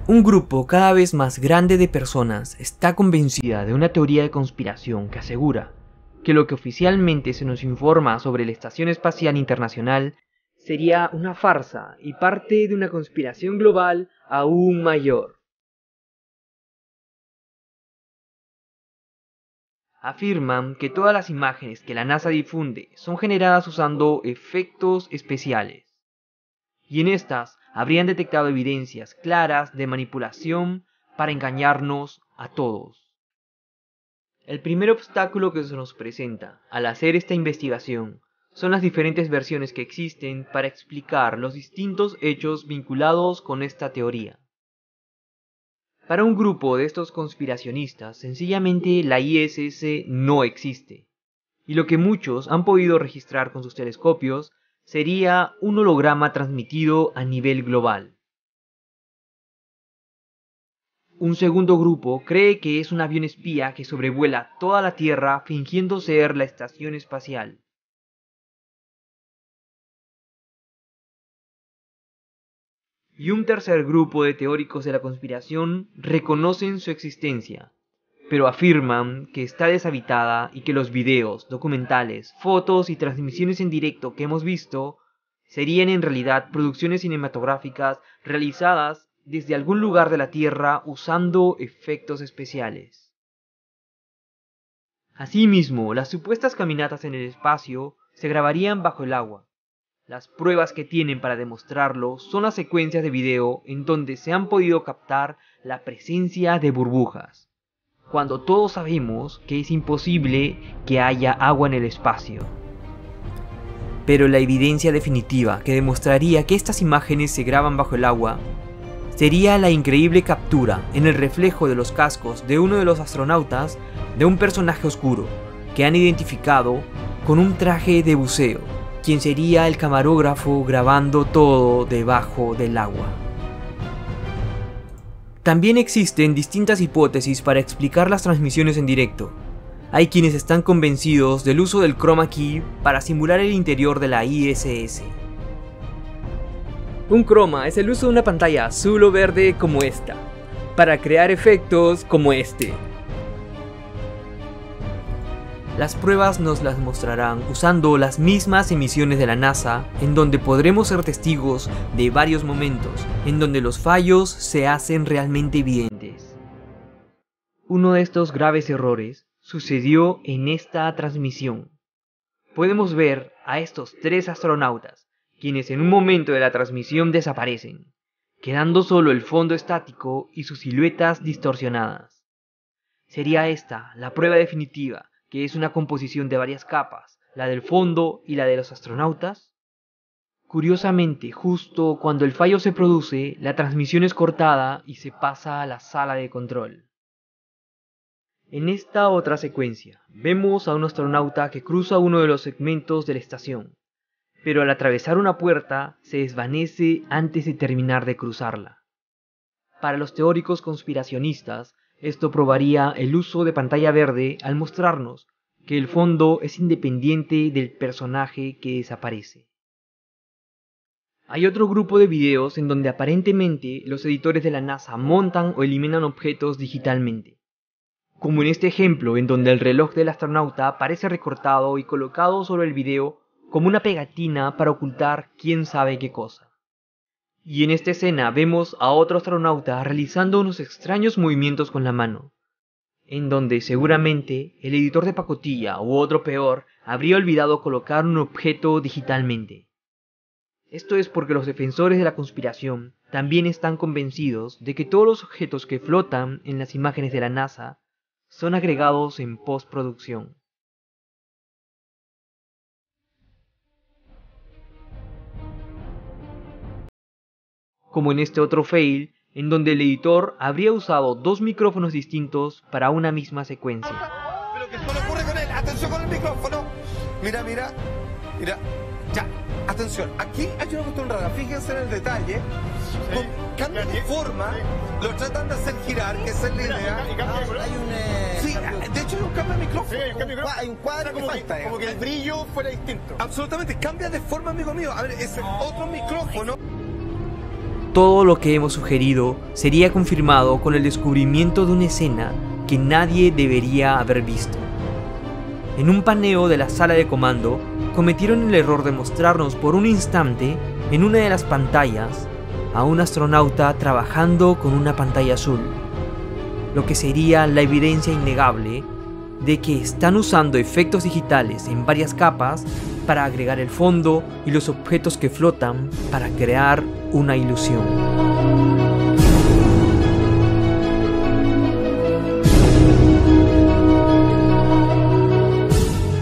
Un grupo cada vez más grande de personas está convencida de una teoría de conspiración que asegura que lo que oficialmente se nos informa sobre la Estación Espacial Internacional sería una farsa y parte de una conspiración global aún mayor. Afirman que todas las imágenes que la NASA difunde son generadas usando efectos especiales, y en estas habrían detectado evidencias claras de manipulación para engañarnos a todos. El primer obstáculo que se nos presenta al hacer esta investigación son las diferentes versiones que existen para explicar los distintos hechos vinculados con esta teoría. Para un grupo de estos conspiracionistas, sencillamente la ISS no existe, y lo que muchos han podido registrar con sus telescopios sería un holograma transmitido a nivel global. Un segundo grupo cree que es un avión espía que sobrevuela toda la Tierra fingiendo ser la estación espacial. Y un tercer grupo de teóricos de la conspiración reconocen su existencia, pero afirman que está deshabitada y que los videos, documentales, fotos y transmisiones en directo que hemos visto serían en realidad producciones cinematográficas realizadas desde algún lugar de la Tierra usando efectos especiales. Asimismo, las supuestas caminatas en el espacio se grabarían bajo el agua. Las pruebas que tienen para demostrarlo son las secuencias de video en donde se han podido captar la presencia de burbujas, cuando todos sabemos que es imposible que haya agua en el espacio. Pero la evidencia definitiva que demostraría que estas imágenes se graban bajo el agua sería la increíble captura en el reflejo de los cascos de uno de los astronautas de un personaje oscuro que han identificado con un traje de buceo, quien sería el camarógrafo grabando todo debajo del agua. También existen distintas hipótesis para explicar las transmisiones en directo. Hay quienes están convencidos del uso del chroma key para simular el interior de la ISS. Un chroma es el uso de una pantalla azul o verde como esta, para crear efectos como este. Las pruebas nos las mostrarán usando las mismas emisiones de la NASA, en donde podremos ser testigos de varios momentos en donde los fallos se hacen realmente evidentes. Uno de estos graves errores sucedió en esta transmisión. Podemos ver a estos tres astronautas, quienes en un momento de la transmisión desaparecen, quedando solo el fondo estático y sus siluetas distorsionadas. Sería esta la prueba definitiva que es una composición de varias capas, la del fondo y la de los astronautas. Curiosamente, justo cuando el fallo se produce, la transmisión es cortada y se pasa a la sala de control. En esta otra secuencia, vemos a un astronauta que cruza uno de los segmentos de la estación, pero al atravesar una puerta se desvanece antes de terminar de cruzarla. Para los teóricos conspiracionistas, esto probaría el uso de pantalla verde al mostrarnos que el fondo es independiente del personaje que desaparece. Hay otro grupo de videos en donde aparentemente los editores de la NASA montan o eliminan objetos digitalmente, como en este ejemplo en donde el reloj del astronauta aparece recortado y colocado sobre el video como una pegatina para ocultar quién sabe qué cosa. Y en esta escena vemos a otro astronauta realizando unos extraños movimientos con la mano, en donde seguramente el editor de pacotilla u otro peor habría olvidado colocar un objeto digitalmente. Esto es porque los defensores de la conspiración también están convencidos de que todos los objetos que flotan en las imágenes de la NASA son agregados en postproducción. Como en este otro fail, en donde el editor habría usado dos micrófonos distintos para una misma secuencia. Pero que solo ocurre con él. Atención con el micrófono. Mira. Ya, atención. Aquí hay una cuestión rara. Fíjense en el detalle. Cambia de forma. Lo tratan de hacer girar, que esa es la idea. Sí, de hecho hay un cambio de micrófono. Hay un cuadro que falta. Como que el brillo fuera distinto. Absolutamente, cambia de forma, amigo mío. A ver, ese otro micrófono. todo lo que hemos sugerido sería confirmado con el descubrimiento de una escena que nadie debería haber visto. En un paneo de la sala de comando, cometieron el error de mostrarnos por un instante, en una de las pantallas, a un astronauta trabajando con una pantalla azul, lo que sería la evidencia innegable de que están usando efectos digitales en varias capas para agregar el fondo y los objetos que flotan para crear una ilusión.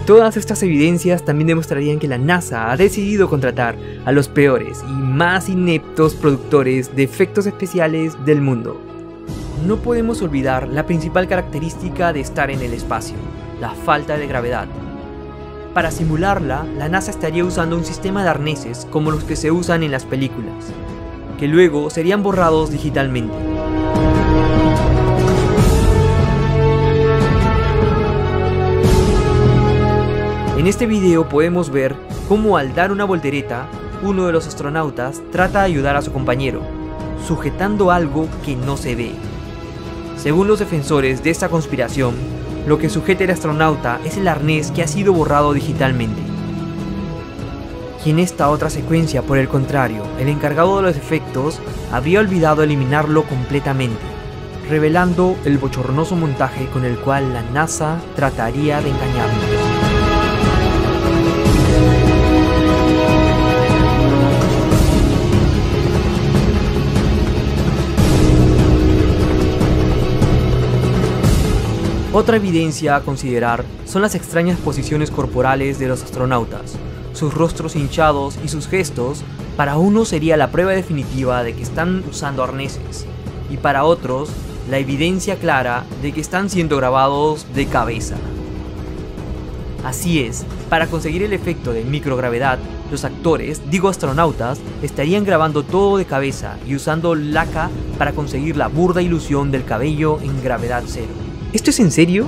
Todas estas evidencias también demostrarían que la NASA ha decidido contratar a los peores y más ineptos productores de efectos especiales del mundo. No podemos olvidar la principal característica de estar en el espacio, la falta de gravedad. Para simularla, la NASA estaría usando un sistema de arneses como los que se usan en las películas, que luego serían borrados digitalmente. En este video podemos ver cómo al dar una voltereta, uno de los astronautas trata de ayudar a su compañero, sujetando algo que no se ve. Según los defensores de esta conspiración, lo que sujeta el astronauta es el arnés que ha sido borrado digitalmente. Y en esta otra secuencia, por el contrario, el encargado de los efectos habría olvidado eliminarlo completamente, revelando el bochornoso montaje con el cual la NASA trataría de engañarnos. Otra evidencia a considerar son las extrañas posiciones corporales de los astronautas. Sus rostros hinchados y sus gestos, para unos sería la prueba definitiva de que están usando arneses, y para otros, la evidencia clara de que están siendo grabados de cabeza. Así es, para conseguir el efecto de microgravedad, los actores, digo astronautas, estarían grabando todo de cabeza y usando laca para conseguir la burda ilusión del cabello en gravedad cero. ¿Esto es en serio?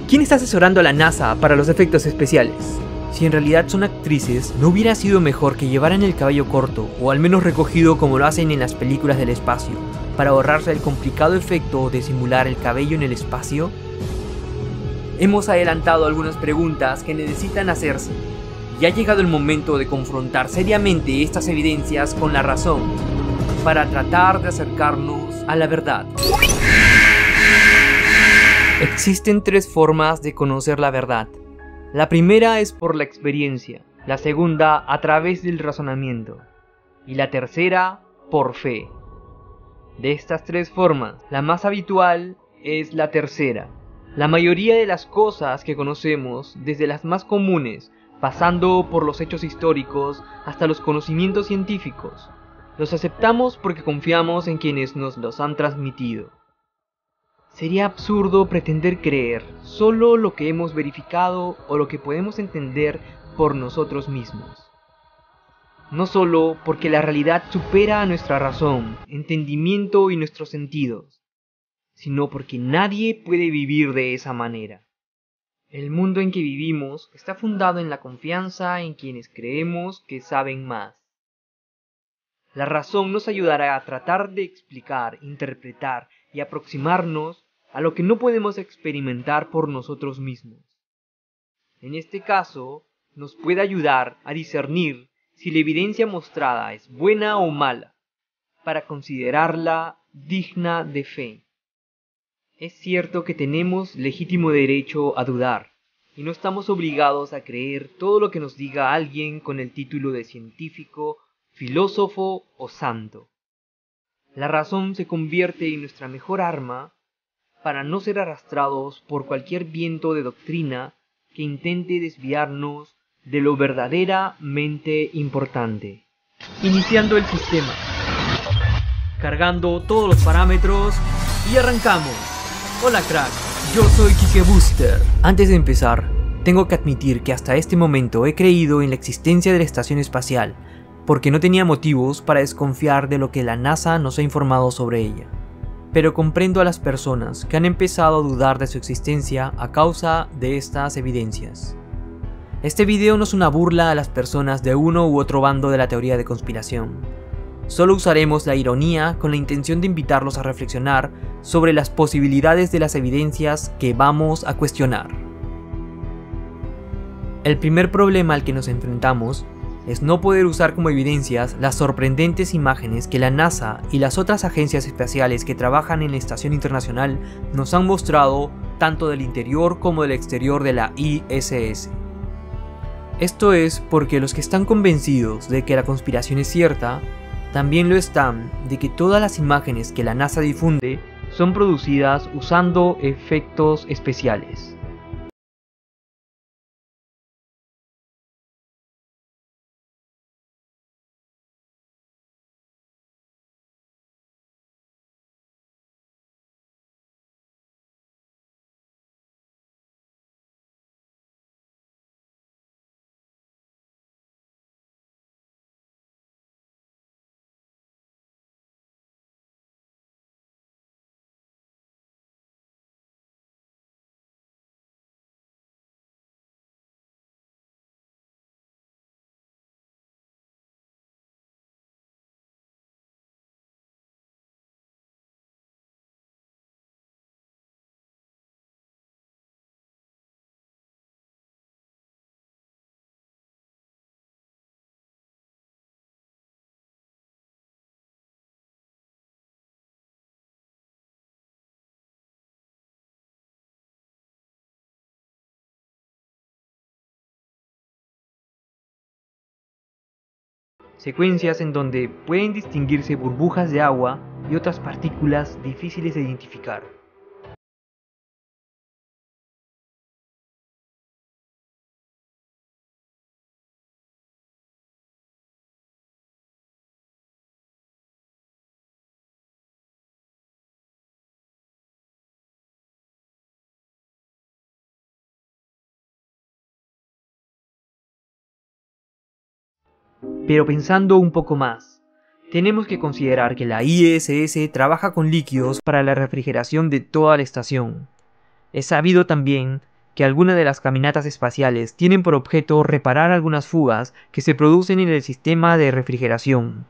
¿Quién está asesorando a la NASA para los efectos especiales? Si en realidad son actrices, ¿no hubiera sido mejor que llevaran el cabello corto, o al menos recogido como lo hacen en las películas del espacio, para ahorrarse el complicado efecto de simular el cabello en el espacio? Hemos adelantado algunas preguntas que necesitan hacerse, y ha llegado el momento de confrontar seriamente estas evidencias con la razón, para tratar de acercarnos a la verdad. Existen tres formas de conocer la verdad. La primera es por la experiencia, la segunda a través del razonamiento y la tercera por fe. De estas tres formas, la más habitual es la tercera. La mayoría de las cosas que conocemos, desde las más comunes, pasando por los hechos históricos hasta los conocimientos científicos, los aceptamos porque confiamos en quienes nos los han transmitido. Sería absurdo pretender creer solo lo que hemos verificado o lo que podemos entender por nosotros mismos. No solo porque la realidad supera a nuestra razón, entendimiento y nuestros sentidos, sino porque nadie puede vivir de esa manera. El mundo en que vivimos está fundado en la confianza en quienes creemos que saben más. La razón nos ayudará a tratar de explicar, interpretar y aproximarnos a lo que no podemos experimentar por nosotros mismos. En este caso, nos puede ayudar a discernir si la evidencia mostrada es buena o mala, para considerarla digna de fe. Es cierto que tenemos legítimo derecho a dudar, y no estamos obligados a creer todo lo que nos diga alguien con el título de científico, filósofo o santo. La razón se convierte en nuestra mejor arma para no ser arrastrados por cualquier viento de doctrina que intente desviarnos de lo verdaderamente importante. Iniciando el sistema, cargando todos los parámetros y arrancamos. Hola crack, yo soy Kike Booster. Antes de empezar, tengo que admitir que hasta este momento he creído en la existencia de la estación espacial, porque no tenía motivos para desconfiar de lo que la NASA nos ha informado sobre ella. Pero comprendo a las personas que han empezado a dudar de su existencia a causa de estas evidencias. Este video no es una burla a las personas de uno u otro bando de la teoría de conspiración. Solo usaremos la ironía con la intención de invitarlos a reflexionar sobre las posibilidades de las evidencias que vamos a cuestionar. El primer problema al que nos enfrentamos es no poder usar como evidencias las sorprendentes imágenes que la NASA y las otras agencias espaciales que trabajan en la Estación Internacional nos han mostrado tanto del interior como del exterior de la ISS. Esto es porque los que están convencidos de que la conspiración es cierta, también lo están de que todas las imágenes que la NASA difunde son producidas usando efectos especiales. Secuencias en donde pueden distinguirse burbujas de agua y otras partículas difíciles de identificar. Pero pensando un poco más, tenemos que considerar que la ISS trabaja con líquidos para la refrigeración de toda la estación. Es sabido también que algunas de las caminatas espaciales tienen por objeto reparar algunas fugas que se producen en el sistema de refrigeración.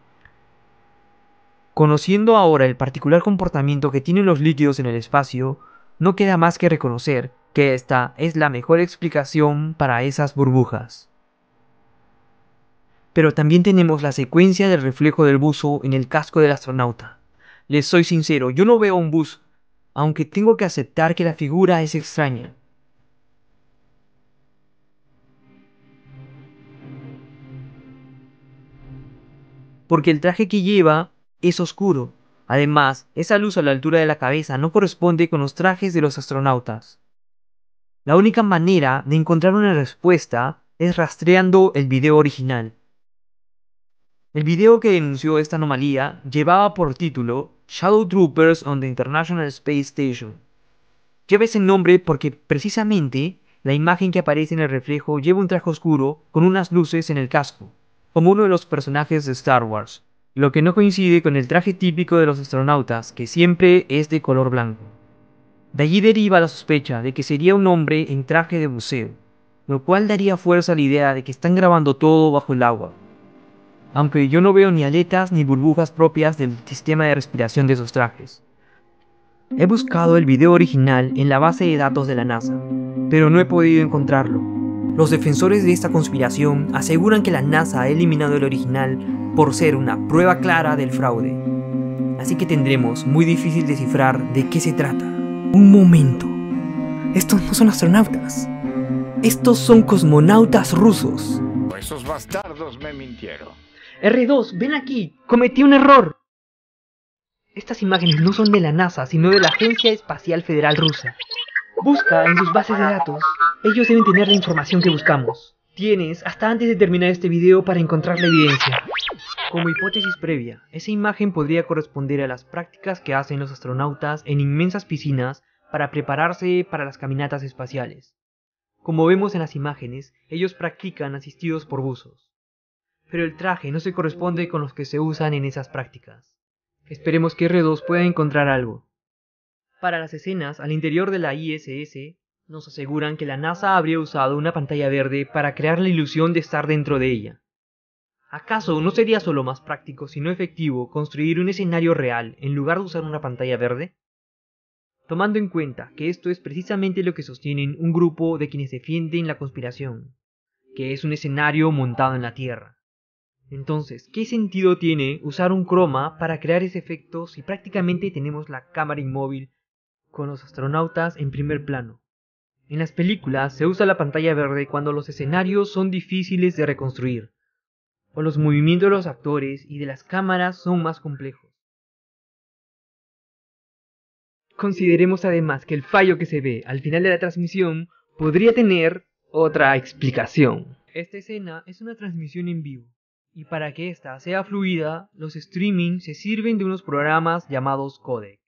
Conociendo ahora el particular comportamiento que tienen los líquidos en el espacio, no queda más que reconocer que esta es la mejor explicación para esas burbujas. Pero también tenemos la secuencia del reflejo del buzo en el casco del astronauta. Les soy sincero, yo no veo un buzo, aunque tengo que aceptar que la figura es extraña. Porque el traje que lleva es oscuro. Además, esa luz a la altura de la cabeza no corresponde con los trajes de los astronautas. La única manera de encontrar una respuesta es rastreando el video original. El video que denunció esta anomalía llevaba por título Shadow Troopers on the International Space Station. Lleva ese nombre porque precisamente la imagen que aparece en el reflejo lleva un traje oscuro con unas luces en el casco, como uno de los personajes de Star Wars, lo que no coincide con el traje típico de los astronautas, que siempre es de color blanco. De allí deriva la sospecha de que sería un hombre en traje de buceo, lo cual daría fuerza a la idea de que están grabando todo bajo el agua. Aunque yo no veo ni aletas ni burbujas propias del sistema de respiración de esos trajes. He buscado el video original en la base de datos de la NASA, pero no he podido encontrarlo. Los defensores de esta conspiración aseguran que la NASA ha eliminado el original por ser una prueba clara del fraude. Así que tendremos muy difícil descifrar de qué se trata. Un momento. Estos no son astronautas. Estos son cosmonautas rusos. Esos bastardos me mintieron. R2, ven aquí. Cometí un error. Estas imágenes no son de la NASA, sino de la Agencia Espacial Federal Rusa. Busca en sus bases de datos. Ellos deben tener la información que buscamos. Tienes hasta antes de terminar este video para encontrar la evidencia. Como hipótesis previa, esa imagen podría corresponder a las prácticas que hacen los astronautas en inmensas piscinas para prepararse para las caminatas espaciales. Como vemos en las imágenes, ellos practican asistidos por buzos. Pero el traje no se corresponde con los que se usan en esas prácticas. Esperemos que R2 pueda encontrar algo. Para las escenas al interior de la ISS, nos aseguran que la NASA habría usado una pantalla verde para crear la ilusión de estar dentro de ella. ¿Acaso no sería solo más práctico, sino efectivo, construir un escenario real en lugar de usar una pantalla verde? Tomando en cuenta que esto es precisamente lo que sostienen un grupo de quienes defienden la conspiración, que es un escenario montado en la Tierra. Entonces, ¿qué sentido tiene usar un croma para crear ese efecto si prácticamente tenemos la cámara inmóvil con los astronautas en primer plano? En las películas se usa la pantalla verde cuando los escenarios son difíciles de reconstruir, o los movimientos de los actores y de las cámaras son más complejos. Consideremos además que el fallo que se ve al final de la transmisión podría tener otra explicación. Esta escena es una transmisión en vivo, y para que ésta sea fluida, los streaming se sirven de unos programas llamados codec,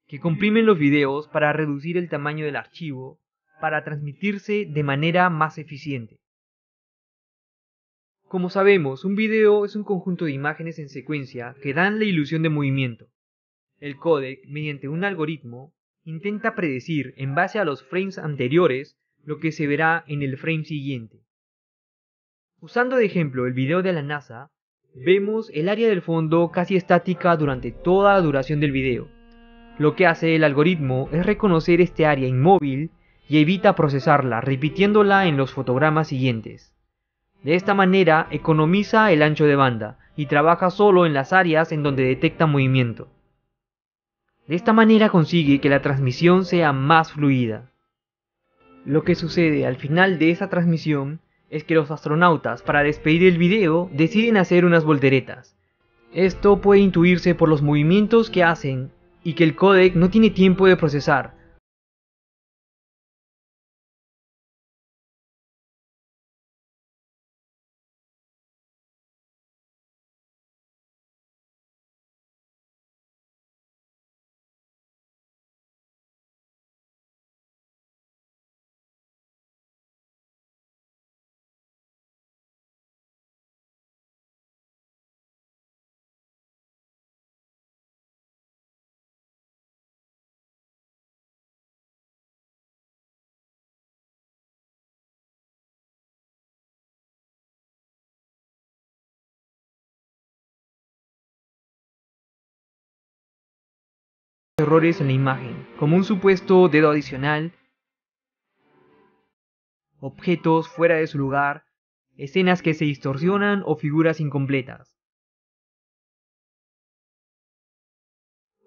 que comprimen los videos para reducir el tamaño del archivo para transmitirse de manera más eficiente. Como sabemos, un video es un conjunto de imágenes en secuencia que dan la ilusión de movimiento. El codec, mediante un algoritmo, intenta predecir en base a los frames anteriores lo que se verá en el frame siguiente. Usando de ejemplo el video de la NASA, vemos el área del fondo casi estática durante toda la duración del video. Lo que hace el algoritmo es reconocer este área inmóvil y evita procesarla, repitiéndola en los fotogramas siguientes. De esta manera economiza el ancho de banda y trabaja solo en las áreas en donde detecta movimiento. De esta manera consigue que la transmisión sea más fluida. Lo que sucede al final de esa transmisión es que los astronautas, para despedir el video, deciden hacer unas volteretas. Esto puede intuirse por los movimientos que hacen y que el codec no tiene tiempo de procesar. Errores en la imagen, como un supuesto dedo adicional, objetos fuera de su lugar, escenas que se distorsionan o figuras incompletas.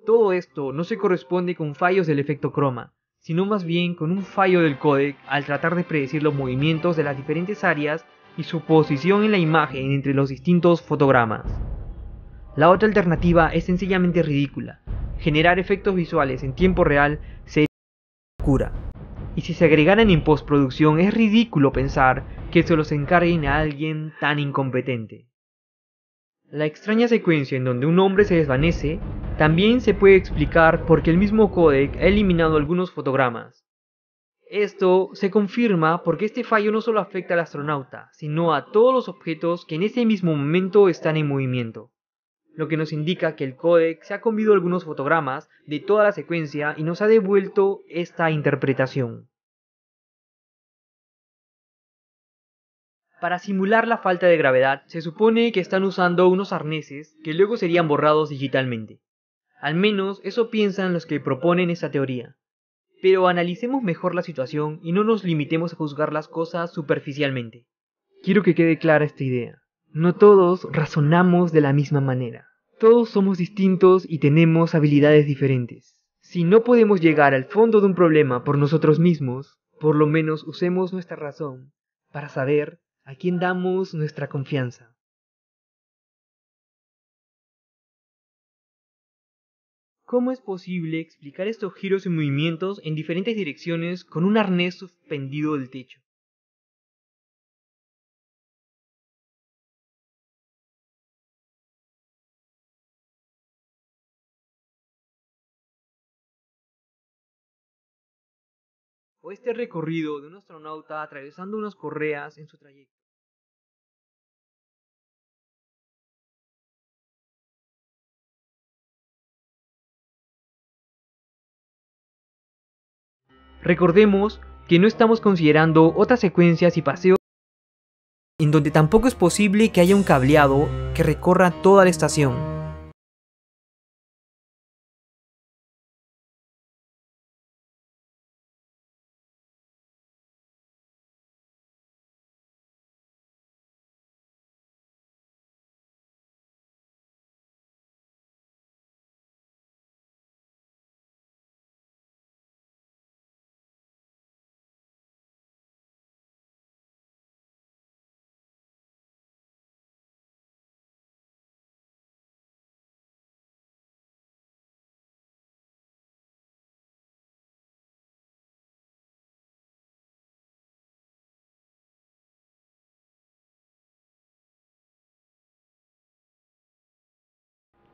Todo esto no se corresponde con fallos del efecto croma, sino más bien con un fallo del codec al tratar de predecir los movimientos de las diferentes áreas y su posición en la imagen entre los distintos fotogramas. La otra alternativa es sencillamente ridícula. Generar efectos visuales en tiempo real sería una locura. Y si se agregaran en postproducción, es ridículo pensar que se los encarguen a alguien tan incompetente. La extraña secuencia en donde un hombre se desvanece también se puede explicar porque el mismo codec ha eliminado algunos fotogramas. Esto se confirma porque este fallo no solo afecta al astronauta, sino a todos los objetos que en ese mismo momento están en movimiento, lo que nos indica que el codec se ha comido algunos fotogramas de toda la secuencia y nos ha devuelto esta interpretación. Para simular la falta de gravedad, se supone que están usando unos arneses que luego serían borrados digitalmente. Al menos eso piensan los que proponen esta teoría. Pero analicemos mejor la situación y no nos limitemos a juzgar las cosas superficialmente. Quiero que quede clara esta idea. No todos razonamos de la misma manera. Todos somos distintos y tenemos habilidades diferentes. Si no podemos llegar al fondo de un problema por nosotros mismos, por lo menos usemos nuestra razón para saber a quién damos nuestra confianza. ¿Cómo es posible explicar estos giros y movimientos en diferentes direcciones con un arnés suspendido del techo? O este recorrido de un astronauta atravesando unas correas en su trayecto. Recordemos que no estamos considerando otras secuencias y paseos en donde tampoco es posible que haya un cableado que recorra toda la estación.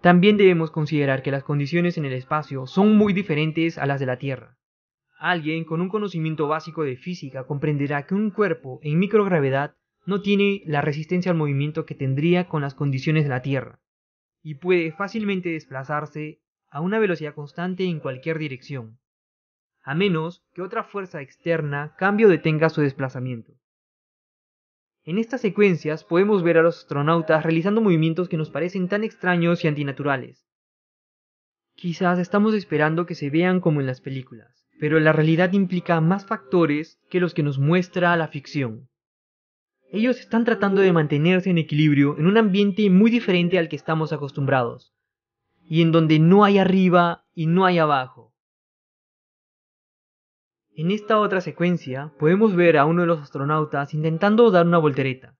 También debemos considerar que las condiciones en el espacio son muy diferentes a las de la Tierra. Alguien con un conocimiento básico de física comprenderá que un cuerpo en microgravedad no tiene la resistencia al movimiento que tendría con las condiciones de la Tierra, y puede fácilmente desplazarse a una velocidad constante en cualquier dirección, a menos que otra fuerza externa cambie o detenga su desplazamiento. En estas secuencias podemos ver a los astronautas realizando movimientos que nos parecen tan extraños y antinaturales. Quizás estamos esperando que se vean como en las películas, pero la realidad implica más factores que los que nos muestra la ficción. Ellos están tratando de mantenerse en equilibrio en un ambiente muy diferente al que estamos acostumbrados, y en donde no hay arriba y no hay abajo. En esta otra secuencia podemos ver a uno de los astronautas intentando dar una voltereta,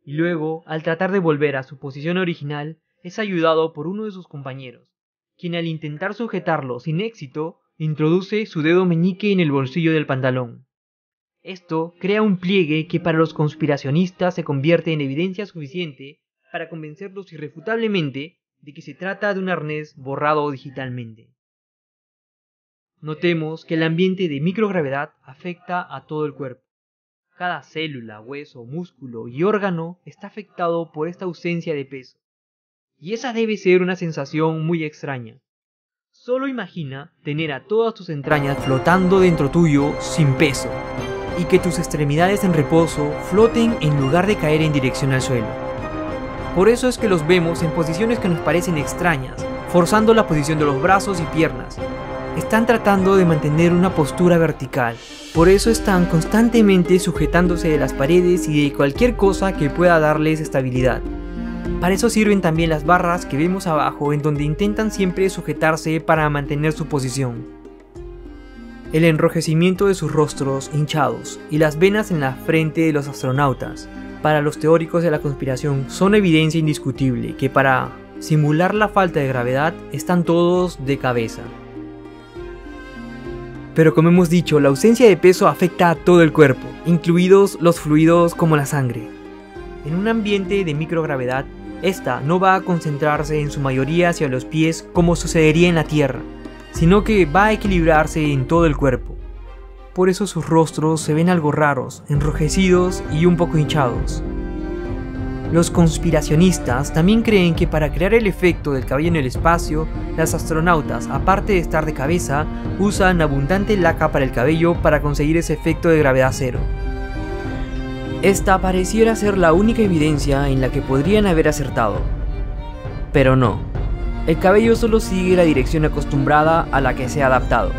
y luego, al tratar de volver a su posición original, es ayudado por uno de sus compañeros, quien al intentar sujetarlo sin éxito, introduce su dedo meñique en el bolsillo del pantalón. Esto crea un pliegue que para los conspiracionistas se convierte en evidencia suficiente para convencerlos irrefutablemente de que se trata de un arnés borrado digitalmente. Notemos que el ambiente de microgravedad afecta a todo el cuerpo. Cada célula, hueso, músculo y órgano está afectado por esta ausencia de peso. Y esa debe ser una sensación muy extraña. Solo imagina tener a todas tus entrañas flotando dentro tuyo sin peso, y que tus extremidades en reposo floten en lugar de caer en dirección al suelo. Por eso es que los vemos en posiciones que nos parecen extrañas, forzando la posición de los brazos y piernas. Están tratando de mantener una postura vertical, por eso están constantemente sujetándose de las paredes y de cualquier cosa que pueda darles estabilidad. Para eso sirven también las barras que vemos abajo, en donde intentan siempre sujetarse para mantener su posición. El enrojecimiento de sus rostros hinchados y las venas en la frente de los astronautas, para los teóricos de la conspiración, son evidencia indiscutible que para simular la falta de gravedad están todos de cabeza. Pero como hemos dicho, la ausencia de peso afecta a todo el cuerpo, incluidos los fluidos como la sangre. En un ambiente de microgravedad, esta no va a concentrarse en su mayoría hacia los pies como sucedería en la Tierra, sino que va a equilibrarse en todo el cuerpo. Por eso sus rostros se ven algo raros, enrojecidos y un poco hinchados. Los conspiracionistas también creen que para crear el efecto del cabello en el espacio, las astronautas, aparte de estar de cabeza, usan abundante laca para el cabello para conseguir ese efecto de gravedad cero. Esta pareciera ser la única evidencia en la que podrían haber acertado. Pero no. El cabello solo sigue la dirección acostumbrada a la que se ha adaptado.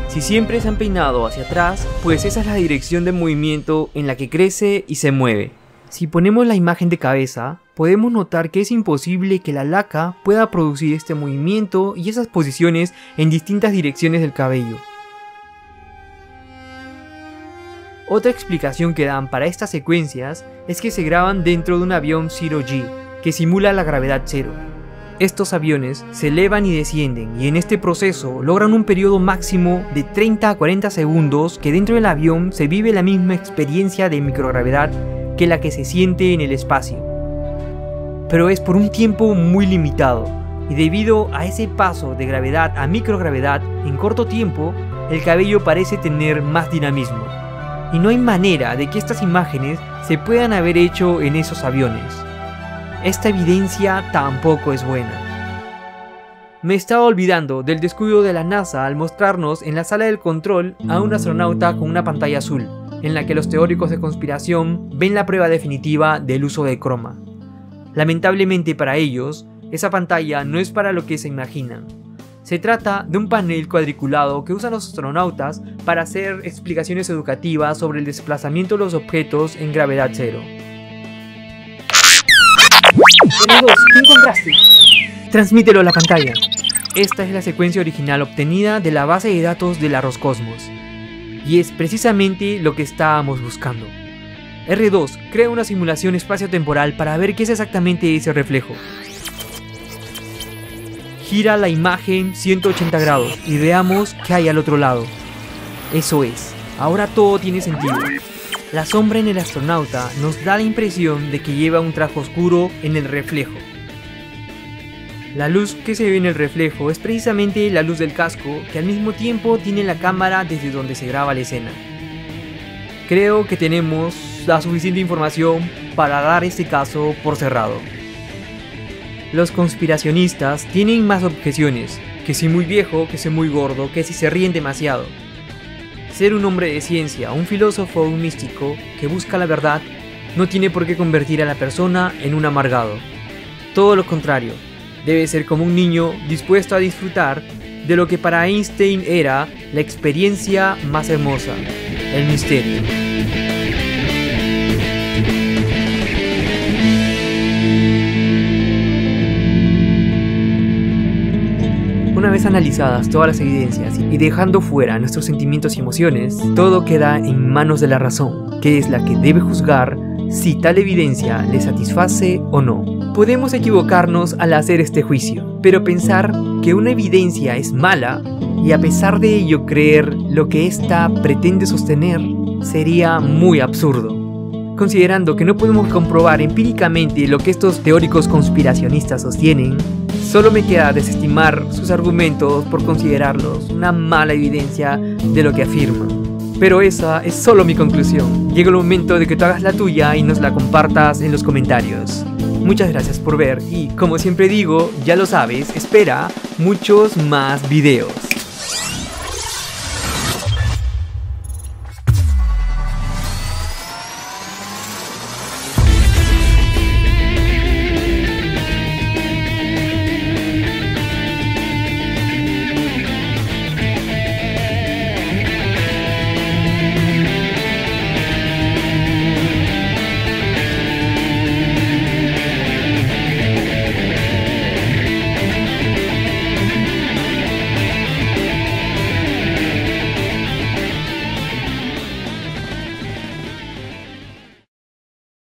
Si siempre se han peinado hacia atrás, pues esa es la dirección de movimiento en la que crece y se mueve. Si ponemos la imagen de cabeza, podemos notar que es imposible que la laca pueda producir este movimiento y esas posiciones en distintas direcciones del cabello. Otra explicación que dan para estas secuencias es que se graban dentro de un avión Zero G, que simula la gravedad cero. Estos aviones se elevan y descienden, y en este proceso logran un periodo máximo de 30 a 40 segundos que dentro del avión se vive la misma experiencia de microgravedad que la que se siente en el espacio. Pero es por un tiempo muy limitado, y debido a ese paso de gravedad a microgravedad en corto tiempo, el cabello parece tener más dinamismo. Y no hay manera de que estas imágenes se puedan haber hecho en esos aviones. Esta evidencia tampoco es buena. Me estaba olvidando del descuido de la NASA al mostrarnos en la sala del control a un astronauta con una pantalla azul, en la que los teóricos de conspiración ven la prueba definitiva del uso de croma. Lamentablemente para ellos, esa pantalla no es para lo que se imaginan. Se trata de un panel cuadriculado que usan los astronautas para hacer explicaciones educativas sobre el desplazamiento de los objetos en gravedad cero. R2, ¿qué encontraste? Transmítelo a la pantalla. Esta es la secuencia original obtenida de la base de datos de la Roscosmos. Y es precisamente lo que estábamos buscando. R2, crea una simulación espacio-temporal para ver qué es exactamente ese reflejo. Gira la imagen 180 grados y veamos qué hay al otro lado. Eso es, ahora todo tiene sentido. La sombra en el astronauta nos da la impresión de que lleva un traje oscuro en el reflejo. La luz que se ve en el reflejo es precisamente la luz del casco que al mismo tiempo tiene la cámara desde donde se graba la escena. Creo que tenemos la suficiente información para dar este caso por cerrado. Los conspiracionistas tienen más objeciones, que si muy viejo, que si muy gordo, que si se ríen demasiado. Ser un hombre de ciencia, un filósofo o un místico que busca la verdad no tiene por qué convertir a la persona en un amargado. Todo lo contrario, debe ser como un niño dispuesto a disfrutar de lo que para Einstein era la experiencia más hermosa, el misterio. Una vez analizadas todas las evidencias y dejando fuera nuestros sentimientos y emociones, todo queda en manos de la razón, que es la que debe juzgar si tal evidencia le satisface o no. Podemos equivocarnos al hacer este juicio, pero pensar que una evidencia es mala y a pesar de ello creer lo que ésta pretende sostener sería muy absurdo. Considerando que no podemos comprobar empíricamente lo que estos teóricos conspiracionistas sostienen, solo me queda desestimar sus argumentos por considerarlos una mala evidencia de lo que afirman. Pero esa es solo mi conclusión. Llega el momento de que tú hagas la tuya y nos la compartas en los comentarios. Muchas gracias por ver y, como siempre digo, ya lo sabes, espera muchos más videos.